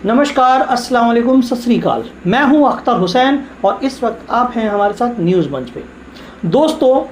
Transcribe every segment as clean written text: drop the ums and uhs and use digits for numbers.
नमस्कार, अस्सलाम वालेकुम, सत श्री अकाल। मैं हूं अख्तर हुसैन और इस वक्त आप हैं हमारे साथ न्यूज़ मंच पे। दोस्तों,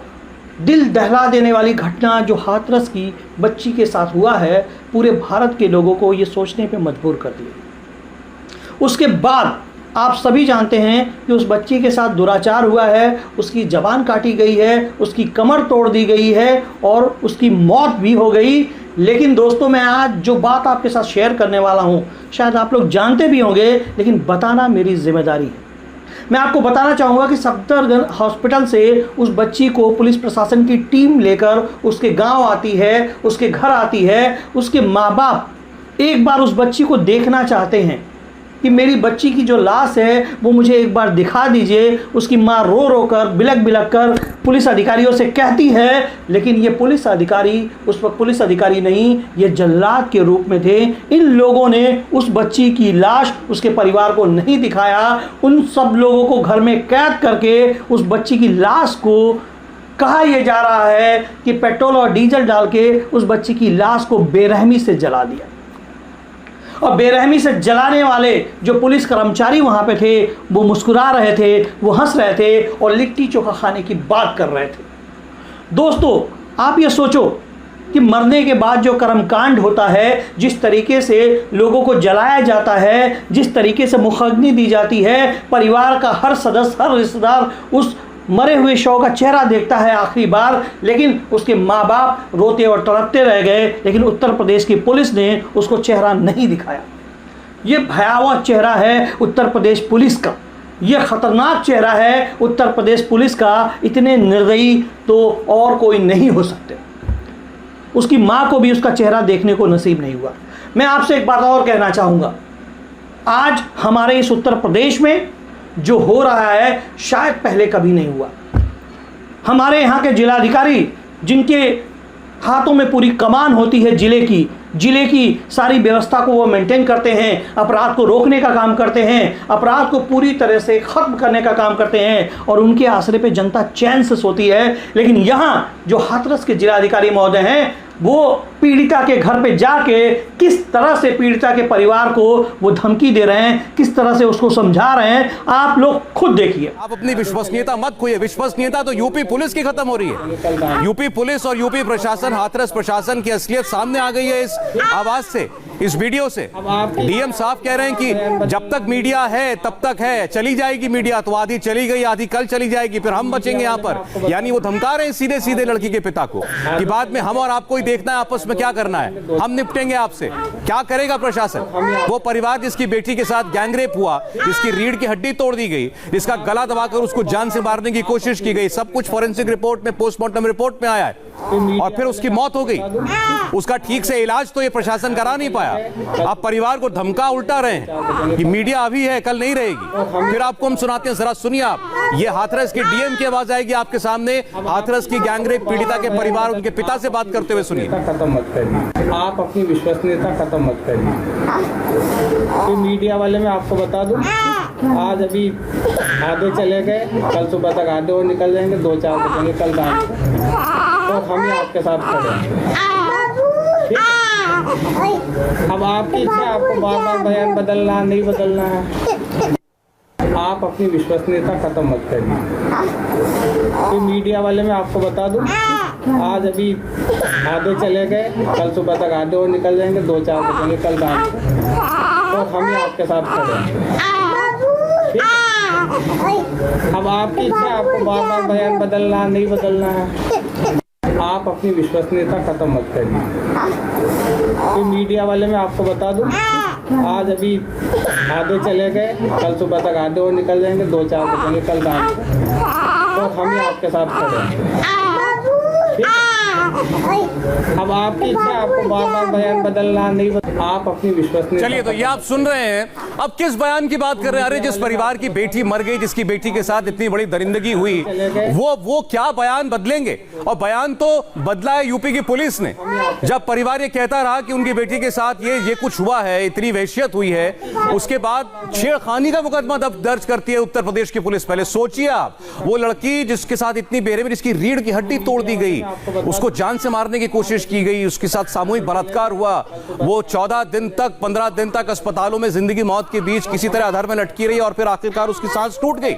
दिल दहला देने वाली घटना जो हाथरस की बच्ची के साथ हुआ है, पूरे भारत के लोगों को ये सोचने पे मजबूर कर दिया। उसके बाद आप सभी जानते हैं कि उस बच्ची के साथ दुराचार हुआ है, उसकी ज़बान काटी गई है, उसकी कमर तोड़ दी गई है और उसकी मौत भी हो गई। लेकिन दोस्तों, मैं आज जो बात आपके साथ शेयर करने वाला हूं, शायद आप लोग जानते भी होंगे, लेकिन बताना मेरी जिम्मेदारी है। मैं आपको बताना चाहूँगा कि सफदरजंग हॉस्पिटल से उस बच्ची को पुलिस प्रशासन की टीम लेकर उसके गांव आती है, उसके घर आती है। उसके माँ बाप एक बार उस बच्ची को देखना चाहते हैं कि मेरी बच्ची की जो लाश है वो मुझे एक बार दिखा दीजिए। उसकी माँ रो रो कर, बिलक बिलक कर पुलिस अधिकारियों से कहती है, लेकिन ये पुलिस अधिकारी उस वक्त पुलिस अधिकारी नहीं, ये जल्लाद के रूप में थे। इन लोगों ने उस बच्ची की लाश उसके परिवार को नहीं दिखाया। उन सब लोगों को घर में कैद करके उस बच्ची की लाश को कहा यह जा रहा है कि पेट्रोल और डीजल डाल के उस बच्ची की लाश को बेरहमी से जला दिया। और बेरहमी से जलाने वाले जो पुलिस कर्मचारी वहाँ पे थे, वो मुस्कुरा रहे थे, वो हंस रहे थे और लिट्टी चोखा खाने की बात कर रहे थे। दोस्तों, आप ये सोचो कि मरने के बाद जो कर्मकांड होता है, जिस तरीके से लोगों को जलाया जाता है, जिस तरीके से मुखग्नि दी जाती है, परिवार का हर सदस्य, हर रिश्तेदार उस मरे हुए शव का चेहरा देखता है आखिरी बार, लेकिन उसके माँ बाप रोते और तड़पते रह गए। लेकिन उत्तर प्रदेश की पुलिस ने उसको चेहरा नहीं दिखाया। ये भयावह चेहरा है उत्तर प्रदेश पुलिस का, ये खतरनाक चेहरा है उत्तर प्रदेश पुलिस का। इतने निर्दयी तो और कोई नहीं हो सकते। उसकी माँ को भी उसका चेहरा देखने को नसीब नहीं हुआ। मैं आपसे एक बात और कहना चाहूँगा, आज हमारे इस उत्तर प्रदेश में जो हो रहा है शायद पहले कभी नहीं हुआ। हमारे यहाँ के जिलाधिकारी, जिनके हाथों में पूरी कमान होती है जिले की सारी व्यवस्था को वो मेंटेन करते हैं, अपराध को रोकने का काम करते हैं, अपराध को पूरी तरह से ख़त्म करने का काम करते हैं और उनके आसरे पे जनता चैन से सोती है। लेकिन यहाँ जो हाथरस के जिलाधिकारी महोदय हैं, वो पीड़िता के घर पे जाके किस तरह से पीड़िता के परिवार को वो धमकी दे रहे हैं, किस तरह से उसको समझा रहे हैं, आप लोग खुद देखिए। आप अपनी विश्वसनीयता मत खोइए। विश्वसनीयता तो यूपी पुलिस की खत्म हो रही है। यूपी पुलिस और यूपी प्रशासन, हाथरस प्रशासन की असलियत सामने आ गई है इस आवाज से, इस वीडियो से। डीएम साहब कह रहे हैं कि जब तक मीडिया है तब तक है, चली जाएगी मीडिया तो आधी चली गई, आधी कल चली जाएगी, फिर हम बचेंगे यहाँ पर। यानी वो धमका रहे हैं सीधे सीधे लड़की के पिता को कि बाद में हम और आपको ही देखना है, आपस में क्या करना है, हम निपटेंगे आपसे। क्या करेगा प्रशासन? वो परिवार जिसकी बेटी के साथ गैंगरेप हुआ, जिसकी रीढ़ की हड्डी तोड़ दी गई, जिसका गला दबाकर उसको जान से मारने की कोशिश की गई, सब कुछ फॉरेंसिक रिपोर्ट में, पोस्टमार्टम रिपोर्ट में आया है, और फिर उसकी मौत हो गई। उसका ठीक से इलाज तो ये प्रशासन करा नहीं पाया। आप परिवार को धमका उल्टा रहे हैं कि मीडिया अभी है, कल नहीं रहेगी। फिर आपको हम सुनाते हैं, जरा सुनिए आप। ये हाथरस के डीएम की आवाज आएगी आपके सामने, हाथरस की गैंगरेप पीड़िता के परिवार, उनके पिता से बात करते हुए सुनिए। खत्म मत करिए, आप अपनी विश्वसनीयता खत्म मत करिए। तो मीडिया वाले मैं आपको बता दूं, आज अभी आधे चले गए, कल सुबह तक आधे और निकल जाएंगे, 2-4 बचेंगे कल रात, तो हम ही आपके साथ खड़े हैं। अब आपकी इच्छा, आपको बार बार बयान बदलना नहीं बदलना है। आप अपनी विश्वसनीयता खत्म मत करिए। तो मीडिया वाले मैं आपको बता दूं, आज अभी आधे चले गए, कल सुबह तक आधे और निकल जाएंगे, 2-4 बचेंगे कल रात, तो हम ही आपके साथ खड़े हैं। अब आपकी इच्छा, आपको बार बार बयान बदलना नहीं बदलना है। आप अपनी विश्वसनीयता खत्म मत करिए। तो मीडिया वाले मैं आपको बता दूं, आज अभी आधे चले गए, कल सुबह तक आधे और निकल जाएंगे, 2-4 बचेंगे कल रात, तो हम ही आपके साथ खड़े हैं। अब आपकी इच्छा, आपको बार बार बयान बदलना नहीं आप अपनी विश्वसनीयता। चलिए, तो ये आप सुन रहे हैं। अब किस बयान की बात कर रहे हैं? अरे जिस परिवार की बेटी मर गई, जिसकी बेटी के साथ इतनी बड़ी दरिंदगी हुई, वो क्या बयान बदलेंगे? और बयान तो बदला है यूपी की पुलिस ने। जब परिवार ये कहता रहा कि उनकी बेटी के साथ ये कुछ हुआ है, इतनी वहशियत हुई है, उसके बाद छेड़खानी का मुकदमा दर्ज करती है उत्तर प्रदेश की पुलिस। पहले सोचिए आप, वो लड़की जिसके साथ इतनी बेरहमी, जिसकी रीढ़ की हड्डी तोड़ दी गई, उसको उसको जान से मारने की कोशिश की गई, उसके साथ सामूहिक बलात्कार हुआ, वो 14 दिन तक 15 दिन तक अस्पतालों में जिंदगी मौत के बीच किसी तरह अधर में लटकी रही और फिर आखिरकार उसकी सांस टूट गई।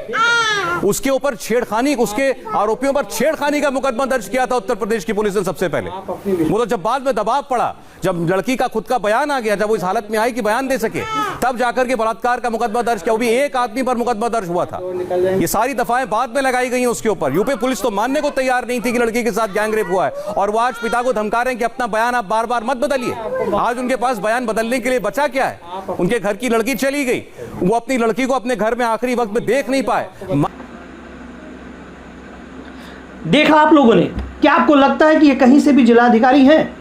उसके ऊपर छेड़खानी, उसके आरोपियों पर छेड़खानी का मुकदमा दर्ज किया था उत्तर प्रदेश की पुलिस ने सबसे पहले। वो तो जब बाद में दबाव पड़ा, जब लड़की का खुद का बयान आ गया, जब वो इस हालत में आई कि बयान दे सके, तब जाकर के बलात्कार का मुकदमा दर्ज किया। वो भी एक आदमी पर मुकदमा दर्ज हुआ था। ये सारी दफाएं बाद में लगाई गई हैं उसके ऊपर। यूपी पुलिस तो मानने को तैयार नहीं थी कि लड़की के साथ गैंगरेप हुआ है, और वो आज पिता को धमका रहे हैं कि अपना बयान आप बार बार मत बदलिए। आज उनके पास बयान बदलने के लिए बचा क्या है? उनके घर की लड़की चली गई, वो अपनी लड़की को अपने घर में आखिरी वक्त में देख नहीं पाए। देखा आप लोगों ने? क्या आपको लगता है कि ये कहीं से भी जिलाधिकारी हैं?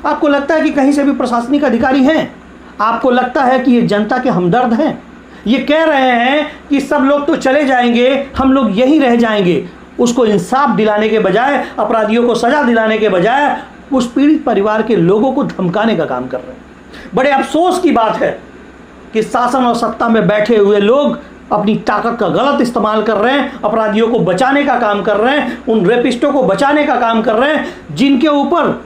आपको लगता है कि कहीं से भी प्रशासनिक अधिकारी हैं? आपको लगता है कि ये जनता के हमदर्द हैं? ये कह रहे हैं कि सब लोग तो चले जाएंगे, हम लोग यहीं रह जाएंगे। उसको इंसाफ दिलाने के बजाय, अपराधियों को सजा दिलाने के बजाय उस पीड़ित परिवार के लोगों को धमकाने का काम कर रहे हैं। बड़े अफसोस की बात है कि शासन और सत्ता में बैठे हुए लोग अपनी ताकत का गलत इस्तेमाल कर रहे हैं, अपराधियों को बचाने का काम कर रहे हैं, उन रेपिस्टों को बचाने का काम कर रहे हैं जिनके ऊपर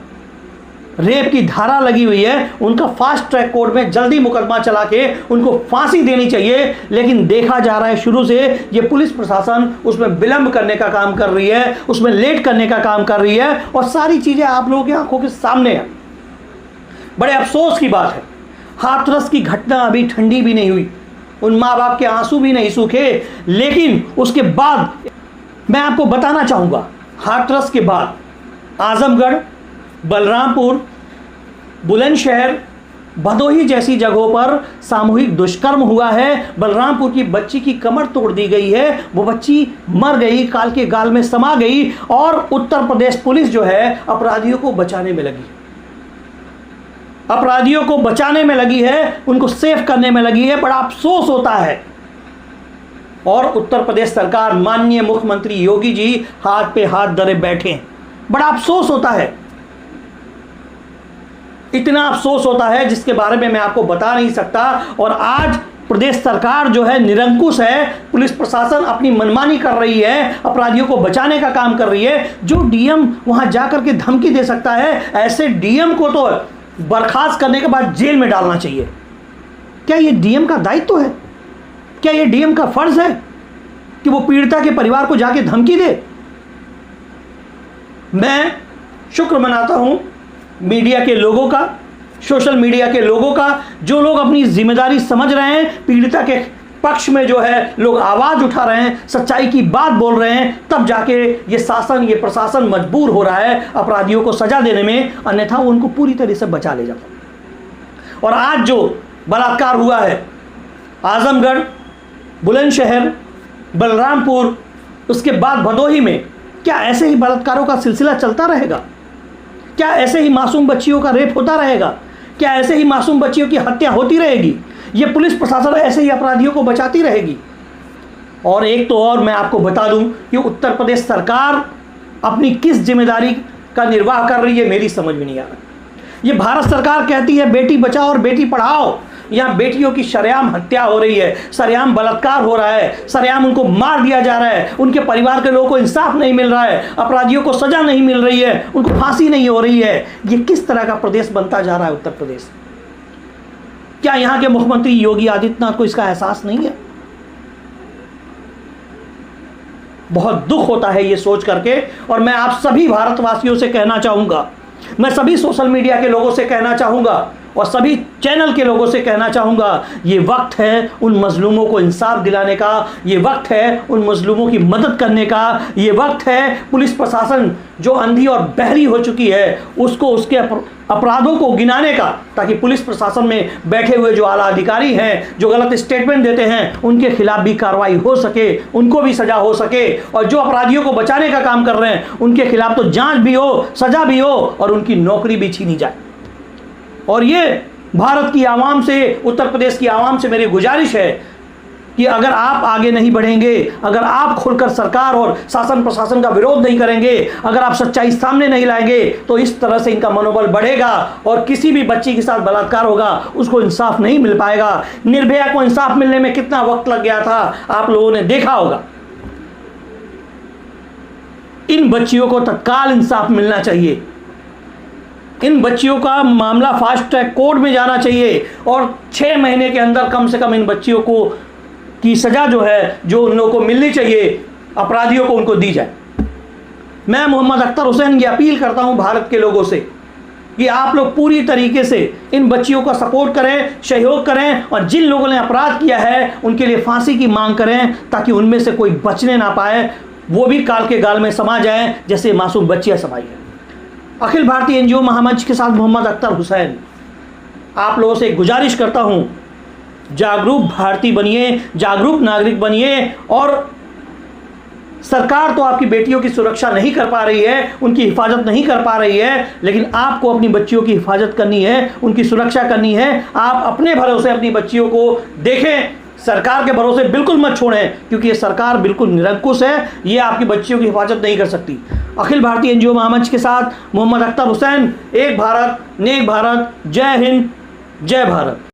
रेप की धारा लगी हुई है। उनका फास्ट ट्रैक कोर्ट में जल्दी मुकदमा चला के उनको फांसी देनी चाहिए, लेकिन देखा जा रहा है शुरू से ये पुलिस प्रशासन उसमें विलंब करने का काम कर रही है, उसमें लेट करने का काम कर रही है, और सारी चीज़ें आप लोगों की आंखों के सामने है। बड़े अफसोस की बात है, हाथरस की घटना अभी ठंडी भी नहीं हुई, उन माँ बाप के आंसू भी नहीं सूखे, लेकिन उसके बाद मैं आपको बताना चाहूँगा, हाथरस के बाद आजमगढ़, बलरामपुर, बुलंदशहर, भदोही जैसी जगहों पर सामूहिक दुष्कर्म हुआ है। बलरामपुर की बच्ची की कमर तोड़ दी गई है, वो बच्ची मर गई, काल के गाल में समा गई, और उत्तर प्रदेश पुलिस जो है अपराधियों को बचाने में लगी, अपराधियों को बचाने में लगी है, उनको सेफ करने में लगी है। बड़ा अफसोस होता है। और उत्तर प्रदेश सरकार, माननीय मुख्यमंत्री योगी जी हाथ पे हाथ धरे बैठे हैं। बड़ा अफसोस होता है, इतना अफसोस होता है जिसके बारे में मैं आपको बता नहीं सकता। और आज प्रदेश सरकार जो है निरंकुश है, पुलिस प्रशासन अपनी मनमानी कर रही है, अपराधियों को बचाने का काम कर रही है। जो डीएम वहां जाकर के धमकी दे सकता है, ऐसे डीएम को तो बर्खास्त करने के बाद जेल में डालना चाहिए। क्या ये डीएम का दायित्व है? क्या ये डीएम का फर्ज है कि वो पीड़िता के परिवार को जाके धमकी दे? मैं शुक्र मनाता हूं मीडिया के लोगों का, सोशल मीडिया के लोगों का, जो लोग अपनी जिम्मेदारी समझ रहे हैं, पीड़िता के पक्ष में जो है लोग आवाज उठा रहे हैं, सच्चाई की बात बोल रहे हैं, तब जाके ये शासन, ये प्रशासन मजबूर हो रहा है अपराधियों को सजा देने में, अन्यथा वो उनको पूरी तरह से बचा ले जाता। और आज जो बलात्कार हुआ है आजमगढ़, बुलंदशहर, बलरामपुर, उसके बाद भदोही में, क्या ऐसे ही बलात्कारों का सिलसिला चलता रहेगा? क्या ऐसे ही मासूम बच्चियों का रेप होता रहेगा? क्या ऐसे ही मासूम बच्चियों की हत्या होती रहेगी? ये पुलिस प्रशासन ऐसे ही अपराधियों को बचाती रहेगी? और एक तो और मैं आपको बता दूं कि उत्तर प्रदेश सरकार अपनी किस जिम्मेदारी का निर्वाह कर रही है, मेरी समझ में नहीं आ रहा। ये भारत सरकार कहती है बेटी बचाओ और बेटी पढ़ाओ, यहाँ बेटियों की सरेआम हत्या हो रही है, सरेआम बलात्कार हो रहा है, सरेआम उनको मार दिया जा रहा है, उनके परिवार के लोगों को इंसाफ नहीं मिल रहा है, अपराधियों को सजा नहीं मिल रही है, उनको फांसी नहीं हो रही है। ये किस तरह का प्रदेश बनता जा रहा है उत्तर प्रदेश? क्या यहाँ के मुख्यमंत्री योगी आदित्यनाथ को इसका एहसास नहीं है? बहुत दुख होता है ये सोच करके। और मैं आप सभी भारतवासियों से कहना चाहूंगा, मैं सभी सोशल मीडिया के लोगों से कहना चाहूंगा, और सभी चैनल के लोगों से कहना चाहूँगा, ये वक्त है उन मजलूमों को इंसाफ दिलाने का, ये वक्त है उन मजलूमों की मदद करने का, ये वक्त है पुलिस प्रशासन जो अंधी और बहरी हो चुकी है उसको उसके अपराधों को गिनाने का, ताकि पुलिस प्रशासन में बैठे हुए जो आला अधिकारी हैं, जो गलत स्टेटमेंट देते हैं, उनके खिलाफ भी कार्रवाई हो सके, उनको भी सजा हो सके, और जो अपराधियों को बचाने का काम कर रहे हैं उनके खिलाफ तो जांच भी हो, सजा भी हो, और उनकी नौकरी भी छीनी जाए। और ये भारत की आवाम से, उत्तर प्रदेश की आवाम से मेरी गुजारिश है कि अगर आप आगे नहीं बढ़ेंगे, अगर आप खुलकर सरकार और शासन प्रशासन का विरोध नहीं करेंगे, अगर आप सच्चाई सामने नहीं लाएंगे, तो इस तरह से इनका मनोबल बढ़ेगा और किसी भी बच्ची के साथ बलात्कार होगा उसको इंसाफ नहीं मिल पाएगा। निर्भया को इंसाफ मिलने में कितना वक्त लग गया था आप लोगों ने देखा होगा। इन बच्चियों को तत्काल इंसाफ मिलना चाहिए। इन बच्चियों का मामला फास्ट ट्रैक कोर्ट में जाना चाहिए और 6 महीने के अंदर कम से कम इन बच्चियों को की सज़ा जो है, जो उन लोगों को मिलनी चाहिए, अपराधियों को उनको दी जाए। मैं मोहम्मद अख्तर हुसैन ये अपील करता हूं भारत के लोगों से कि आप लोग पूरी तरीके से इन बच्चियों का सपोर्ट करें, सहयोग करें और जिन लोगों ने अपराध किया है उनके लिए फांसी की मांग करें, ताकि उनमें से कोई बचने ना पाए, वो भी काल के गाल में समा जाए जैसे मासूम बच्चियां समाई हैं। अखिल भारतीय एनजीओ महामंच के साथ मोहम्मद अख्तर हुसैन आप लोगों से गुजारिश करता हूं, जागरूक भारतीय बनिए, जागरूक नागरिक बनिए। और सरकार तो आपकी बेटियों की सुरक्षा नहीं कर पा रही है, उनकी हिफाजत नहीं कर पा रही है, लेकिन आपको अपनी बच्चियों की हिफाजत करनी है, उनकी सुरक्षा करनी है। आप अपने भरोसे अपनी बच्चियों को देखें, सरकार के भरोसे बिल्कुल मत छोड़ें, क्योंकि ये सरकार बिल्कुल निरंकुश है, ये आपकी बच्चियों की हिफाजत नहीं कर सकती। अखिल भारतीय एनजीओ महामंच के साथ मोहम्मद अख्तर हुसैन, एक भारत नेक भारत, जय हिंद जय भारत।